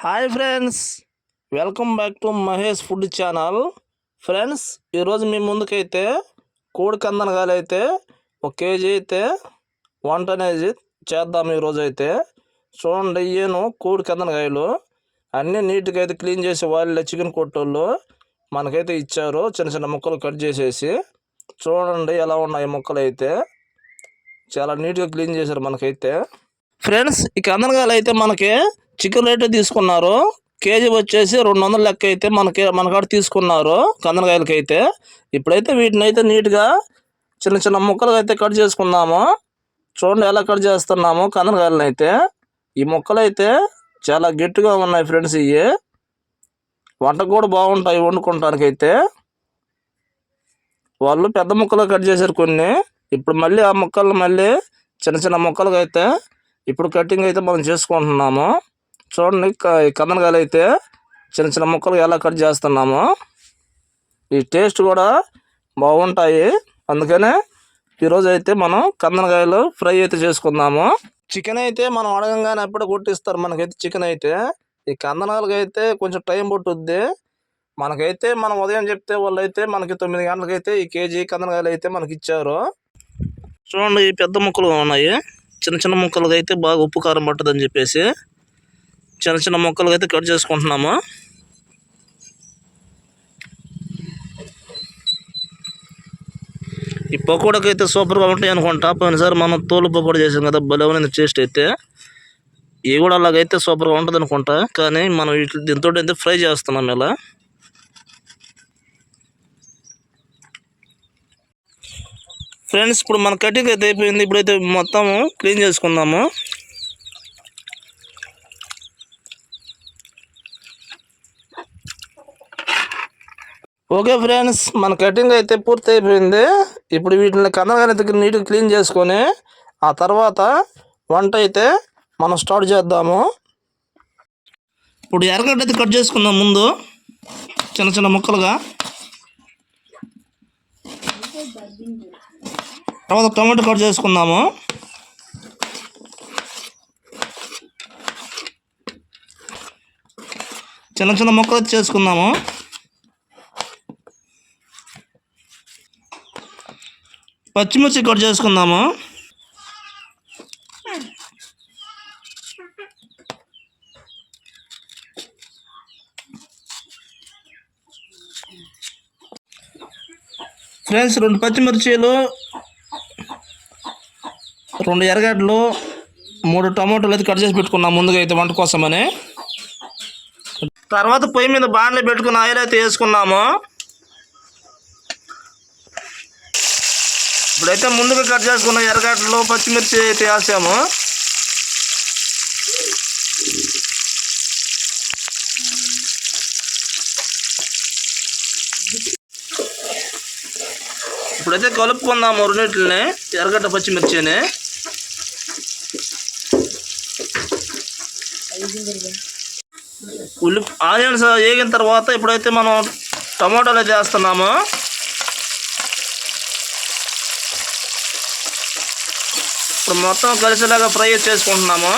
Hi friends, welcome back to Mahesh food channel. Friends, ఈరోజు మీ ముందుకైతే కోడి కందనకాయలు అయితే 1 కేజీ అయితే వంట అనేది చేద్దాం. ఈరోజు అయితే చూడండి, ఈయను కోడి కందనకాయలు అన్నీ నీట్గా అయితే క్లీన్ చేసి వాళ్ళే చికెన్ కొట్టోళ్ళు మనకైతే ఇచ్చారు. చిన్న చిన్న ముక్కలు కట్ చేసేసి చూడండి ఎలా ఉన్నాయి ముక్కలు అయితే చాలా నీట్గా క్లీన్ చేశారు మనకైతే. ఫ్రెండ్స్, ఈ కందనకాయలు అయితే మనకి చికెన్ రేట్ తీసుకున్నారు. కేజీ వచ్చేసి 200 లెక్క అయితే మనకాడ తీసుకున్నారు కందనకాయలకి అయితే. ఇప్పుడైతే వీటిని అయితే నీట్గా చిన్న చిన్న ముక్కలు అయితే కట్ చేసుకున్నాము. చూడండి ఎలా కట్ చేస్తున్నాము కందనకాయలను అయితే. ఈ ముక్కలు అయితే చాలా గట్టిగా ఉన్నాయి ఫ్రెండ్స్. ఇవి వంటకు కూడా బాగుంటాయి వండుకోవటానికి అయితే. వాళ్ళు పెద్ద ముక్కలు కట్ చేశారు కొన్ని. ఇప్పుడు మళ్ళీ ఆ ముక్కలను మళ్ళీ చిన్న చిన్న ముక్కలుగా అయితే ఇప్పుడు కటింగ్ అయితే మనం చేసుకుంటున్నాము. చూడండి, కందనకాయలు అయితే చిన్న చిన్న ముక్కలు ఎలా కట్ చేస్తున్నాము. ఈ టేస్ట్ కూడా బాగుంటాయి. అందుకనే ఈరోజు అయితే మనం కందనకాయలు ఫ్రై అయితే చేసుకుందాము. చికెన్ అయితే మనం అడగంగానే ఎప్పుడు కొట్టిస్తారు మనకైతే చికెన్ అయితే. ఈ కందనకాయలకి అయితే కొంచెం టైం పట్టుద్ది. మనకైతే మనం ఉదయం చెప్తే వాళ్ళు అయితే మనకి 9 గంటలకైతే ఈ కేజీ కందనకాయలు అయితే మనకి ఇచ్చారు. చూడండి, ఈ పెద్ద ముక్కలు ఉన్నాయి. చిన్న చిన్న ముక్కలకి అయితే బాగా ఉప్పు కారం పట్టదని చెప్పేసి చిన్న చిన్న ముక్కలు అయితే కట్ చేసుకుంటున్నాము. ఈ పకోడాకి అయితే సూపర్గా ఉంటాయి అనుకుంటా. పోయినసారి మనం తోలు పకోడా చేసాం కదా, భలే ఉంది టేస్ట్ అయితే. ఇవి కూడా అలాగైతే సూపర్గా ఉంటుంది అనుకుంటా. కానీ మనం దీంతో అయితే ఫ్రై చేస్తున్నాం ఇలా. ఫ్రెండ్స్, ఇప్పుడు మన కటింగ్ అయితే అయిపోయింది. ఇప్పుడైతే మొత్తం క్లీన్ చేసుకుందాము. ఓకే ఫ్రెండ్స్, మన కటింగ్ అయితే పూర్తి అయిపోయింది. ఇప్పుడు వీటిని కందనకాయలు అయితే నీట్గా క్లీన్ చేసుకొని ఆ తర్వాత వంట అయితే మనం స్టార్ట్ చేద్దాము. ఇప్పుడు ఎర్రగడ్డ అయితే కట్ చేసుకుందాం ముందు చిన్న చిన్న ముక్కలుగా. తర్వాత టమాటో కట్ చేసుకుందాము. చిన్న చిన్న ముక్కలు అయితే చేసుకుందాము. పచ్చిమిర్చి కట్ చేసుకుందాము. ఫ్రెండ్స్, 2 పచ్చిమిర్చీలు, 2 ఎర్రగడ్డలు, 3 టమాటోలు అయితే కట్ చేసి పెట్టుకున్నాం ముందుగా అయితే వంట కోసమని. తర్వాత పొయ్యి మీద బాండ్లు పెట్టుకుని ఆయిల్ అయితే వేసుకున్నాము. ఇప్పుడైతే ముందుగా కట్ చేసుకున్న ఎర్రగడ్డలు పచ్చిమిర్చి అయితే వేసాము. ఇప్పుడైతే కలుపుకుందాము రెండింటిని, ఎర్రగడ్డ పచ్చిమిర్చిని. ఆనియన్స్ వేగిన తర్వాత ఇప్పుడైతే మనం టమాటాలు అయితే వేస్తున్నాము. ఇప్పుడు మొత్తం కలిసేలాగా ఫ్రై చేసుకుంటున్నాము.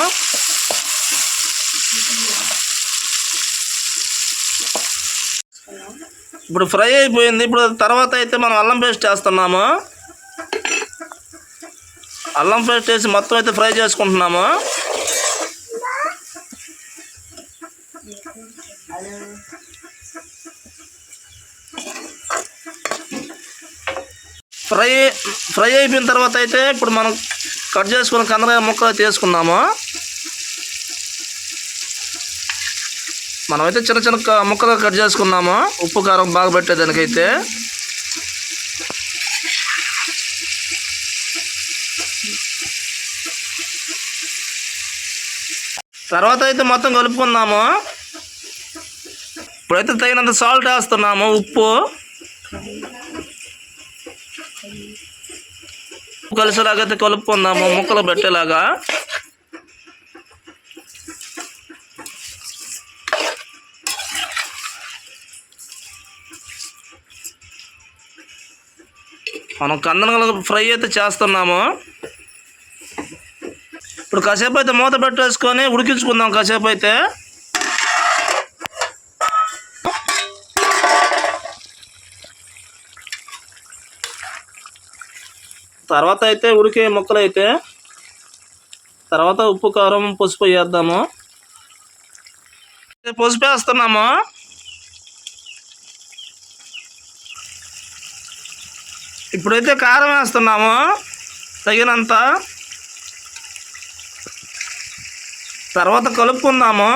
ఇప్పుడు ఫ్రై అయిపోయింది. ఇప్పుడు తర్వాత అయితే మనం అల్లం పేస్ట్ వేస్తున్నాము. అల్లం పేస్ట్ వేసి మొత్తం అయితే ఫ్రై చేసుకుంటున్నాము. ఫ్రై అయిపోయిన తర్వాత అయితే ఇప్పుడు మనం కట్ చేసుకున్న కందనకాయ ముక్కలు అయితే వేసుకుందాము. మనమైతే చిన్న చిన్న ముక్కలు కట్ చేసుకున్నాము ఉప్పు కారం బాగా పెట్టేదానికైతే. తర్వాత అయితే మొత్తం కలుపుకుందాము. ఇప్పుడైతే తగినంత సాల్ట్ వేస్తున్నాము, ఉప్పు కలిసేలాగా అయితే కలుపుకుందాము ముక్కలు పెట్టేలాగా. మనం కందనకాయలు ఫ్రై అయితే చేస్తున్నాము. ఇప్పుడు కాసేపు అయితే మూత పెట్టేసుకొని ఉడికించుకుందాం కాసేపు అయితే. తర్వాత అయితే ఉడికే ముక్కలు అయితే తర్వాత ఉప్పు కారం పసుపు వేద్దాము. పసుపు వేస్తున్నాము. ఇప్పుడైతే కారం వేస్తున్నాము తగినంత. తర్వాత కలుపుకుందాము.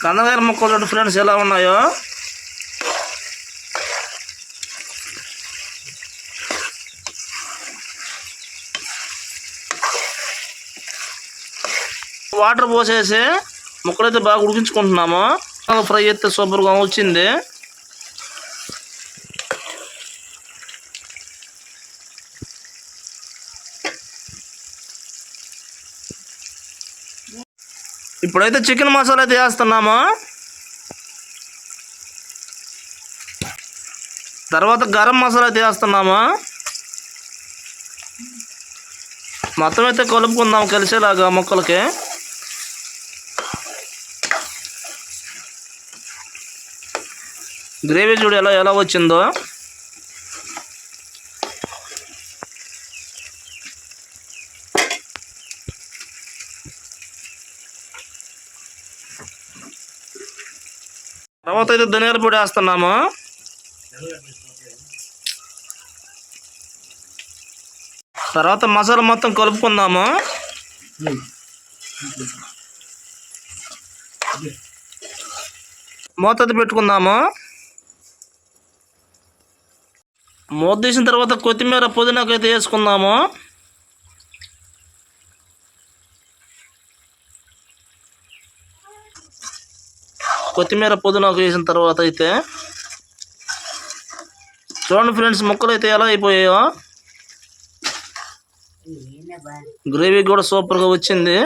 కందగడ్డ ముక్కలు చూడండి ఫ్రెండ్స్ ఎలా ఉన్నాయో. వాటర్ పోసేసి ముక్కలైతే బాగా ఉడికించుకుంటున్నాము. ఫ్రై అయితే సూపర్గా వచ్చింది. ఇప్పుడైతే చికెన్ మసాలా అయితే వేస్తున్నాము. తర్వాత గరం మసాలా అయితే వేస్తున్నాము. మొత్తం అయితే కలుపుకుందాం కలిసేలాగా ముక్కలకి. గ్రేవీ చూడు ఎలా వచ్చిందో. తర్వాత అయితే ధనియాల పొడి వేస్తున్నాము. తర్వాత మసాలా మొత్తం కలుపుకుందాము. మూత పెట్టుకుందాము. మూత తీసిన తర్వాత కొత్తిమీర పుదీనాకైతే వేసుకుందాము. కొత్తిమీర పుదీనాకు వేసిన తర్వాత అయితే చూడండి ఫ్రెండ్స్ ముక్కలు అయితే ఎలా అయిపోయాయో. గ్రేవీ కూడా సూపర్గా వచ్చింది.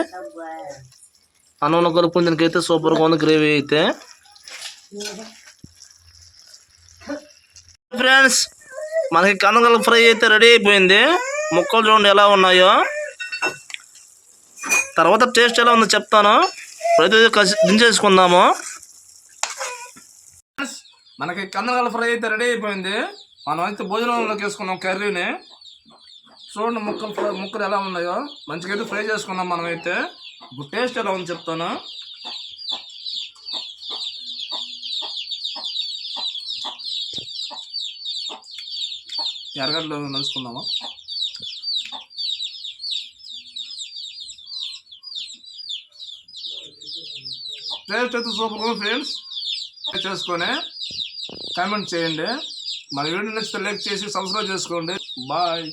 అన్నంలో కలుపుకుందానికి అయితే సూపర్గా ఉంది గ్రేవీ అయితే. ఫ్రెండ్స్ మనకి కందగడ్డ ఫ్రై అయితే రెడీ అయిపోయింది. ముక్కలు చూడండి ఎలా ఉన్నాయో. తర్వాత టేస్ట్ ఎలా ఉందో చెప్తాను. ఇప్పుడైతే దించేసుకుందాము. మనకి కందగడ్డ ఫ్రై అయితే రెడీ అయిపోయింది. మనం అయితే భోజనంలోకి వేసుకున్నాం కర్రీని. చూడండి ముక్కలు ఎలా ఉన్నాయో. మంచిగా అయితే ఫ్రై చేసుకున్నాం మనం అయితే. ఇప్పుడు టేస్ట్ ఎలా ఉంది చెప్తాను. ఎర్రగడ్డలో నంచుకుందాము. టేస్ట్ అయితే సూపర్గా ఫ్రెండ్స్. చేసుకొని కామెంట్ చేయండి. మన వీడియో నచ్చితే లైక్ చేసి సబ్స్క్రైబ్ చేసుకోండి. బాయ్.